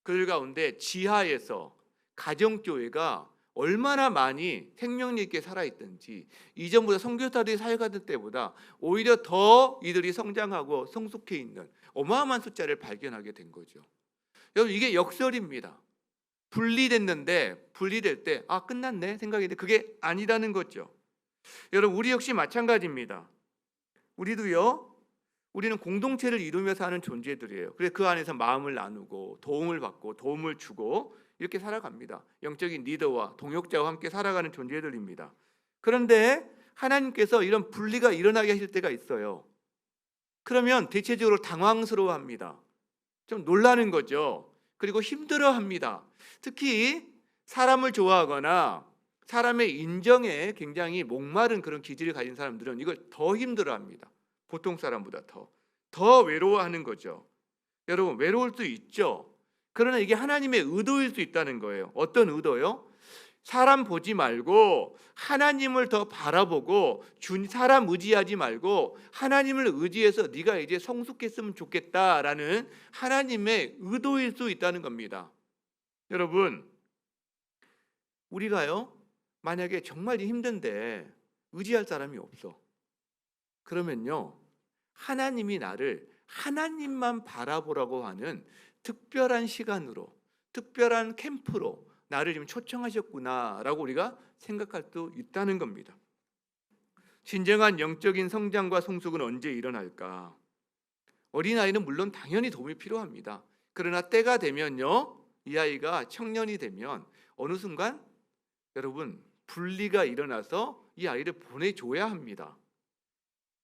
그 가운데 지하에서 가정교회가 얼마나 많이 생명력 있게 살아있던지, 이전보다 선교사들이 사역하던 때보다 오히려 더 이들이 성장하고 성숙해 있는 어마어마한 숫자를 발견하게 된 거죠. 여러분, 이게 역설입니다. 분리됐는데 분리될 때 끝났네 생각했는데 그게 아니라는 거죠. 여러분, 우리 역시 마찬가지입니다. 우리도요, 우리는 공동체를 이루며 사는 존재들이에요. 그래서 그 안에서 마음을 나누고 도움을 받고 도움을 주고 이렇게 살아갑니다. 영적인 리더와 동역자와 함께 살아가는 존재들입니다. 그런데 하나님께서 이런 분리가 일어나게 하실 때가 있어요. 그러면 대체적으로 당황스러워합니다. 좀 놀라는 거죠. 그리고 힘들어합니다. 특히 사람을 좋아하거나 사람의 인정에 굉장히 목마른 그런 기질을 가진 사람들은 이걸 더 힘들어합니다. 보통 사람보다 더 외로워하는 거죠. 여러분, 외로울 수 있죠. 그러나 이게 하나님의 의도일 수 있다는 거예요. 어떤 의도요? 사람 보지 말고 하나님을 더 바라보고 사람 의지하지 말고 하나님을 의지해서 네가 이제 성숙했으면 좋겠다라는 하나님의 의도일 수 있다는 겁니다. 여러분, 우리가요, 만약에 정말 힘든데 의지할 사람이 없어. 그러면요, 하나님이 나를 하나님만 바라보라고 하는 특별한 시간으로, 특별한 캠프로 나를 지금 초청하셨구나라고 우리가 생각할 수 있다는 겁니다. 진정한 영적인 성장과 성숙은 언제 일어날까? 어린아이는 물론 당연히 도움이 필요합니다. 그러나 때가 되면요, 이 아이가 청년이 되면 어느 순간 여러분 분리가 일어나서 이 아이를 보내줘야 합니다.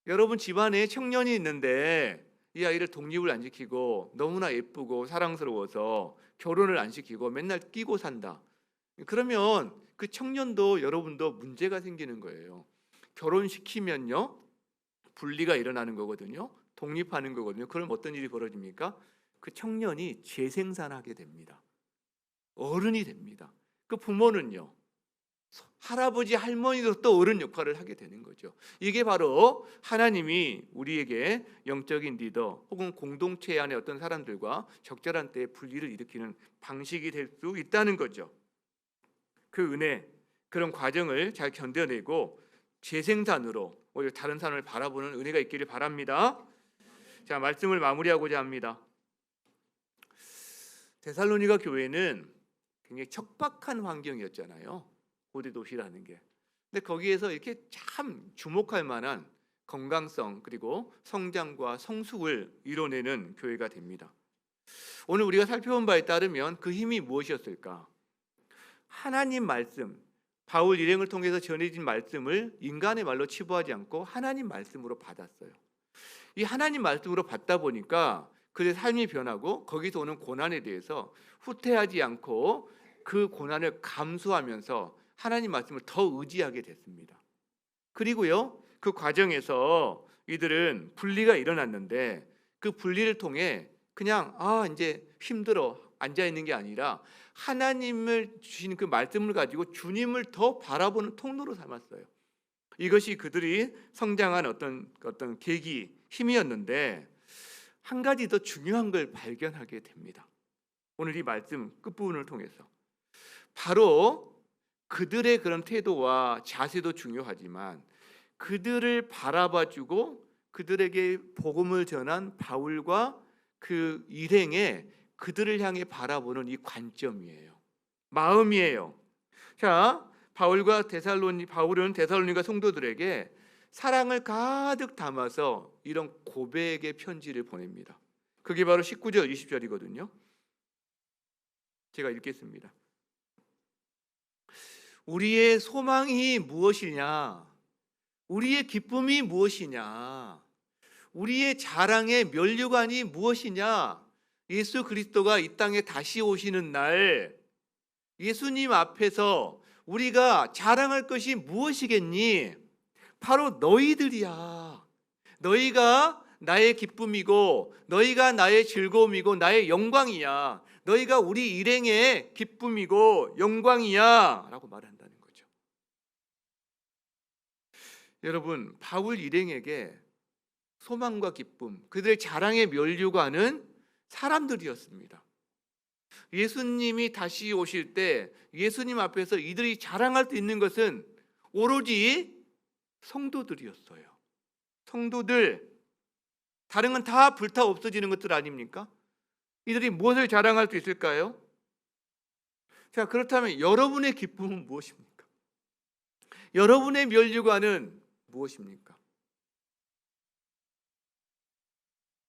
여러분 집안에 청년이 있는데 이 아이를 독립을 안 시키고 너무나 예쁘고 사랑스러워서 결혼을 안 시키고 맨날 끼고 산다. 그러면 그 청년도 여러분도 문제가 생기는 거예요. 결혼시키면요 분리가 일어나는 거거든요. 독립하는 거거든요. 그럼 어떤 일이 벌어집니까? 그 청년이 재생산하게 됩니다. 어른이 됩니다. 그 부모는요 할아버지 할머니도 또 어른 역할을 하게 되는 거죠. 이게 바로 하나님이 우리에게 영적인 리더 혹은 공동체 안에 어떤 사람들과 적절한 때에 분리를 일으키는 방식이 될 수 있다는 거죠. 그 은혜, 그런 과정을 잘 견뎌내고 재생산으로 오히려 다른 사람을 바라보는 은혜가 있기를 바랍니다. 자, 말씀을 마무리하고자 합니다. 데살로니가 교회는 굉장히 척박한 환경이었잖아요. 고대 도시라는 게. 근데 거기에서 이렇게 참 주목할 만한 건강성 그리고 성장과 성숙을 이뤄내는 교회가 됩니다. 오늘 우리가 살펴본 바에 따르면 그 힘이 무엇이었을까? 하나님 말씀, 바울 일행을 통해서 전해진 말씀을 인간의 말로 치부하지 않고 하나님 말씀으로 받았어요. 이 하나님 말씀으로 받다 보니까 그의 삶이 변하고 거기서 오는 고난에 대해서 후퇴하지 않고 그 고난을 감수하면서 하나님 말씀을 더 의지하게 됐습니다. 그리고요, 그 과정에서 이들은 분리가 일어났는데 그 분리를 통해 그냥 이제 힘들어 앉아 있는 게 아니라 하나님을 주신 그 말씀을 가지고 주님을 더 바라보는 통로로 삼았어요. 이것이 그들이 성장한 어떤 계기, 힘이었는데 한 가지 더 중요한 걸 발견하게 됩니다. 오늘 이 말씀 끝부분을 통해서 바로 그들의 그런 태도와 자세도 중요하지만 그들을 바라봐주고 그들에게 복음을 전한 바울과 그 일행의 그들을 향해 바라보는 이 관점이에요. 마음이에요. 자, 바울은 데살로니가 성도들에게 사랑을 가득 담아서 이런 고백의 편지를 보냅니다. 그게 바로 19절, 20절이거든요. 제가 읽겠습니다. 우리의 소망이 무엇이냐? 우리의 기쁨이 무엇이냐? 우리의 자랑의 면류관이 무엇이냐? 예수 그리스도가 이 땅에 다시 오시는 날 예수님 앞에서 우리가 자랑할 것이 무엇이겠니? 바로 너희들이야. 너희가 나의 기쁨이고 너희가 나의 즐거움이고 나의 영광이야. 너희가 우리 일행의 기쁨이고 영광이야 라고 말한다는 거죠. 여러분, 바울 일행에게 소망과 기쁨, 그들의 자랑의 면류관은 사람들이었습니다. 예수님이 다시 오실 때 예수님 앞에서 이들이 자랑할 수 있는 것은 오로지 성도들이었어요. 성도들, 다른 건 다 불타 없어지는 것들 아닙니까? 이들이 무엇을 자랑할 수 있을까요? 자, 그렇다면 여러분의 기쁨은 무엇입니까? 여러분의 면류관은 무엇입니까?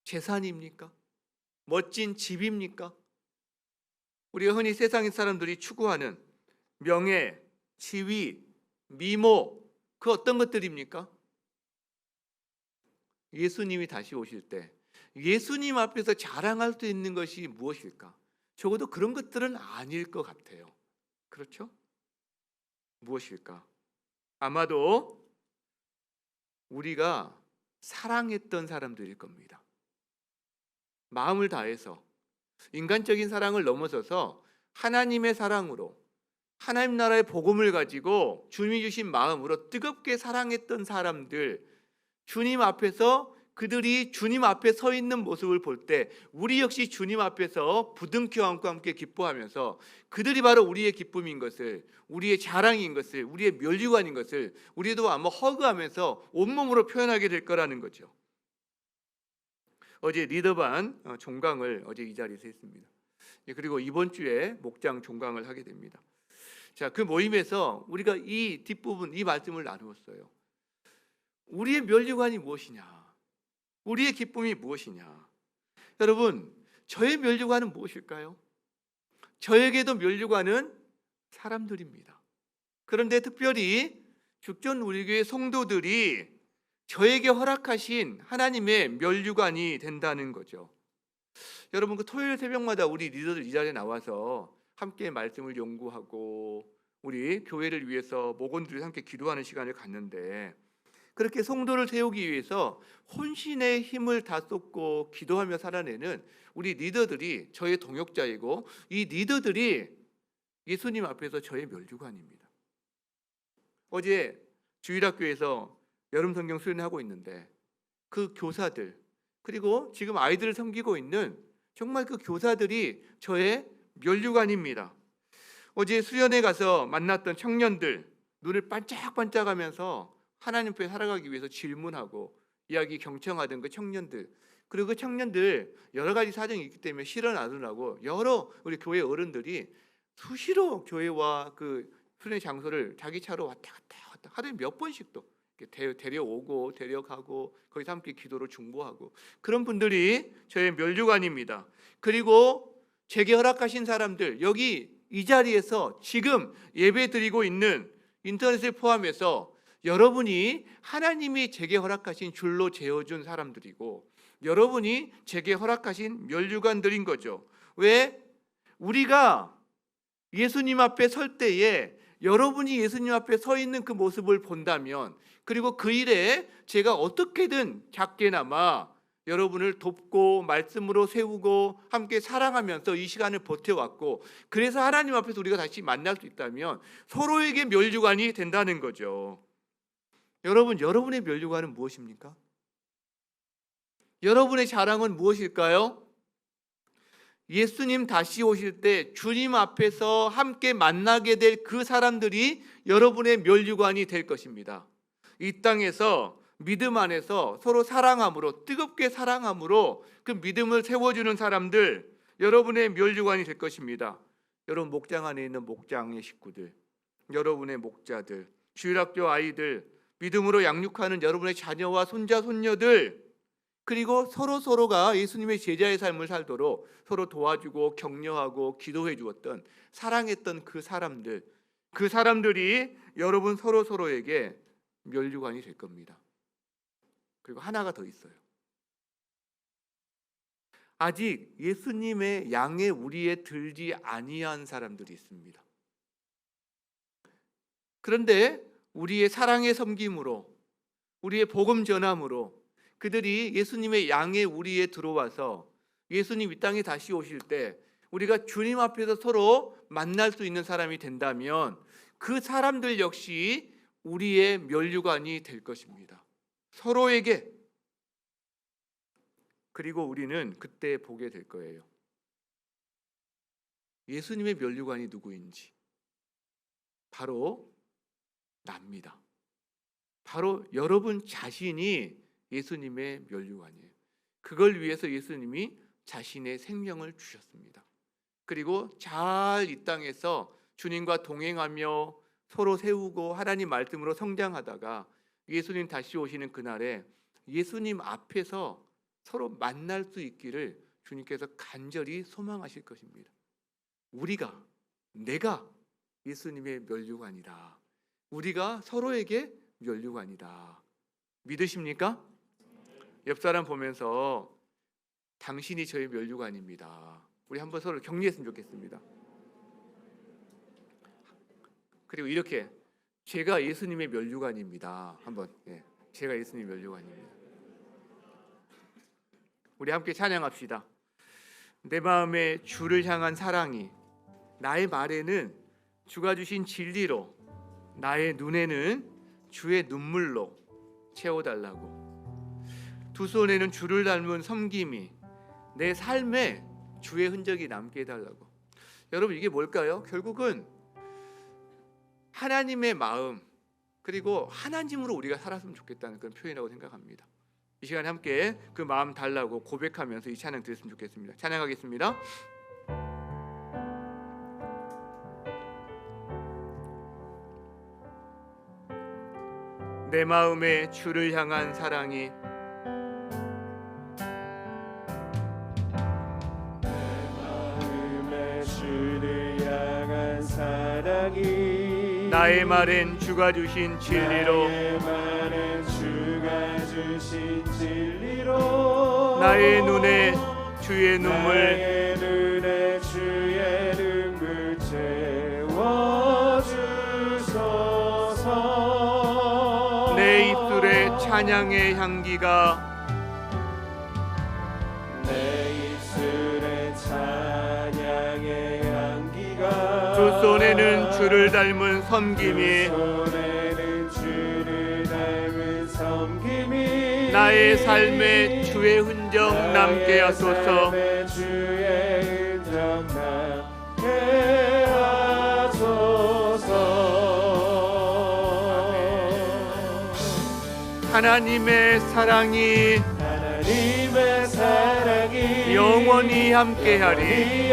재산입니까? 멋진 집입니까? 우리가 흔히 세상의 사람들이 추구하는 명예, 지위, 미모, 그 어떤 것들입니까? 예수님이 다시 오실 때 예수님 앞에서 자랑할 수 있는 것이 무엇일까? 적어도 그런 것들은 아닐 것 같아요. 그렇죠? 무엇일까? 아마도 우리가 사랑했던 사람들일 겁니다. 마음을 다해서 인간적인 사랑을 넘어서서 하나님의 사랑으로 하나님 나라의 복음을 가지고 주님이 주신 마음으로 뜨겁게 사랑했던 사람들, 주님 앞에서 그들이 주님 앞에 서 있는 모습을 볼 때 우리 역시 주님 앞에서 부둥켜 안고 함께 기뻐하면서 그들이 바로 우리의 기쁨인 것을, 우리의 자랑인 것을, 우리의 면류관인 것을 우리도 아마 허그하면서 온몸으로 표현하게 될 거라는 거죠. 어제 리더반 종강을 어제 이 자리에서 했습니다. 그리고 이번 주에 목장 종강을 하게 됩니다. 자, 그 모임에서 우리가 이 뒷부분, 이 말씀을 나누었어요. 우리의 면류관이 무엇이냐? 우리의 기쁨이 무엇이냐? 여러분, 저의 면류관은 무엇일까요? 저에게도 면류관은 사람들입니다. 그런데 특별히 죽전 우리교회 성도들이 저에게 허락하신 하나님의 면류관이 된다는 거죠. 여러분, 그 토요일 새벽마다 우리 리더들 이 자리에 나와서 함께 말씀을 연구하고 우리 교회를 위해서 목원들이 함께 기도하는 시간을 갖는데, 그렇게 성도를 세우기 위해서 혼신의 힘을 다 쏟고 기도하며 살아내는 우리 리더들이 저의 동역자이고, 이 리더들이 예수님 앞에서 저의 면류관입니다. 어제 주일학교에서 여름 성경 수련하고 있는데 그 교사들, 그리고 지금 아이들을 섬기고 있는 정말 그 교사들이 저의 면류관입니다. 어제 수련회 가서 만났던 청년들, 눈을 반짝반짝하면서 하나님 앞에 살아가기 위해서 질문하고 이야기 경청하던 그 청년들, 그리고 그 청년들 여러 가지 사정이 있기 때문에 실언 안 하고 여러 우리 교회 어른들이 수시로 교회와 그 수련회 장소를 자기 차로 왔다 갔다 하루에 몇 번씩도 데려오고 데려가고 거기서 함께 기도로 중보하고, 그런 분들이 저의 면류관입니다. 그리고 제게 허락하신 사람들, 여기 이 자리에서 지금 예배 드리고 있는 인터넷을 포함해서 여러분이 하나님이 제게 허락하신 줄로 재어준 사람들이고 여러분이 제게 허락하신 면류관들인 거죠. 왜? 우리가 예수님 앞에 설 때에 여러분이 예수님 앞에 서 있는 그 모습을 본다면, 그리고 그 일에 제가 어떻게든 작게나마 여러분을 돕고 말씀으로 세우고 함께 사랑하면서 이 시간을 버텨왔고, 그래서 하나님 앞에서 우리가 다시 만날 수 있다면 서로에게 면류관이 된다는 거죠. 여러분, 여러분의 면류관은 무엇입니까? 여러분의 자랑은 무엇일까요? 예수님 다시 오실 때 주님 앞에서 함께 만나게 될 그 사람들이 여러분의 면류관이 될 것입니다. 이 땅에서 믿음 안에서 서로 사랑함으로, 뜨겁게 사랑함으로 그 믿음을 세워주는 사람들, 여러분의 면류관이 될 것입니다. 여러분 목장 안에 있는 목장의 식구들, 여러분의 목자들, 주일학교 아이들, 믿음으로 양육하는 여러분의 자녀와 손자 손녀들, 그리고 서로가 예수님의 제자의 삶을 살도록 서로 도와주고 격려하고 기도해 주었던, 사랑했던 그 사람들, 그 사람들이 여러분 서로에게 면류관이 될 겁니다. 그리고 하나가 더 있어요. 아직 예수님의 양의 우리에 들지 아니한 사람들이 있습니다. 그런데 우리의 사랑의 섬김으로, 우리의 복음 전함으로 그들이 예수님의 양의 우리에 들어와서 예수님 이 땅에 다시 오실 때 우리가 주님 앞에서 서로 만날 수 있는 사람이 된다면 그 사람들 역시 우리의 면류관이 될 것입니다. 서로에게. 그리고 우리는 그때 보게 될 거예요. 예수님의 면류관이 누구인지. 바로 납니다. 바로 여러분 자신이 예수님의 면류관이에요. 그걸 위해서 예수님이 자신의 생명을 주셨습니다. 그리고 잘 이 땅에서 주님과 동행하며 서로 세우고 하나님 말씀으로 성장하다가 예수님 다시 오시는 그날에 예수님 앞에서 서로 만날 수 있기를 주님께서 간절히 소망하실 것입니다. 내가 예수님의 면류관이다. 우리가 서로에게 면류관이다. 믿으십니까? 옆 사람 보면서 당신이 저의 면류관입니다. 우리 한번 서로 격려했으면 좋겠습니다. 그리고 이렇게 제가 예수님의 면류관입니다. 한번 제가 예수님의 면류관입니다. 우리 함께 찬양합시다. 내 마음에 주를 향한 사랑이 나의 말에는 주가 주신 진리로 나의 눈에는 주의 눈물로 채워달라고 두 손에는 주를 닮은 섬김이 내 삶에 주의 흔적이 남게 해달라고. 여러분 이게 뭘까요? 결국은 하나님의 마음 그리고 하나님으로 우리가 살았으면 좋겠다는 그런 표현이라고 생각합니다. 이 시간에 함께 그 마음 달라고 고백하면서 이 찬양 드렸으면 좋겠습니다. 찬양하겠습니다. 내 마음에 주를 향한 사랑이 나의 말엔 주가 주신 진리로 나의 눈에 주의 눈물 채워주소서. 내 입술에 찬양의 향기가 두 손에는 주를 닮은 섬김이 나의 삶에 주의 흔적 남게 하소서. 하나님의 사랑이 영원히 함께하리.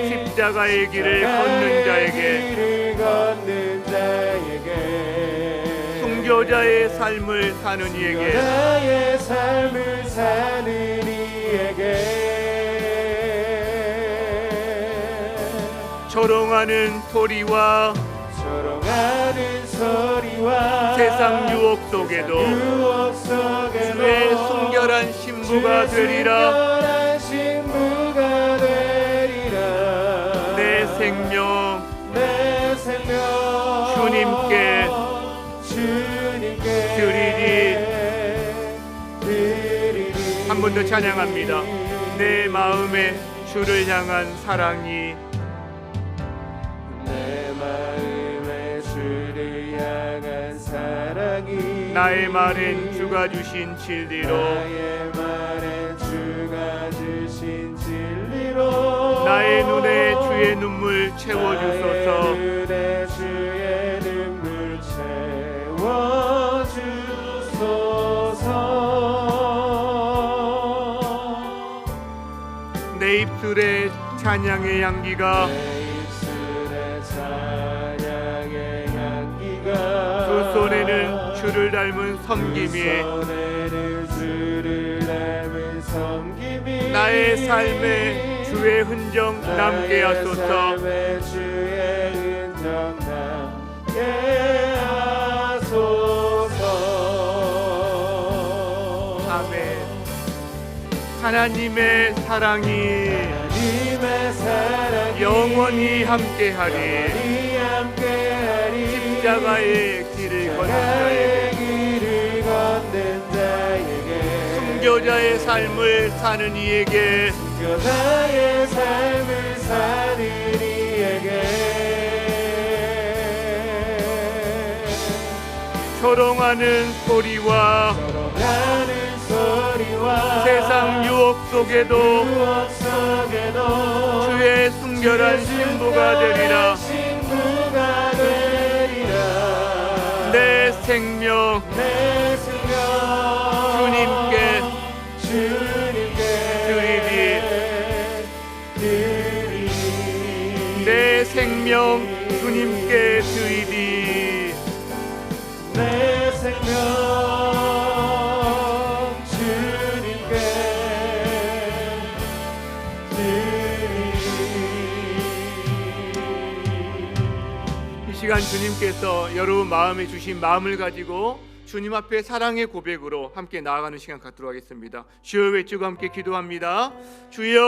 십자가의 길을 걷는 자에게 순교자의 삶을 사는 이에게 조롱하는 소리와 세상 유혹 속에도 주의 순결한 신부가 되리라. 내 생명 주님께 드리리. 한 번 더 찬양합니다. 내 마음에 주를 향한 사랑이 나의 말엔 주가 주신 진리로 나의 눈에 주의 눈물 채워주소서. 내 입술에 찬양의 향기가 두 손에는 주를 닮은 섬김이 나의 삶에 주의 흔적 남게 하소서. 아멘. 하나님의 사랑이 영원히 함께하리. 십자가의 길을 걷는 자에게 순교자의 삶을 사는 이에게 조롱하는 소리와 세상 유혹 속에도 주의 순결한 신부가 되리라. 내 생명 주님께 드리리. 내 생명 주님께 드리리.
내 생명 주님께
주님께서 여러분 마음에 주신 마음을 가지고 주님 앞에 사랑의 고백으로 함께 나아가는 시간 갖도록 하겠습니다. 주여 외치고 함께 기도합니다. 주여.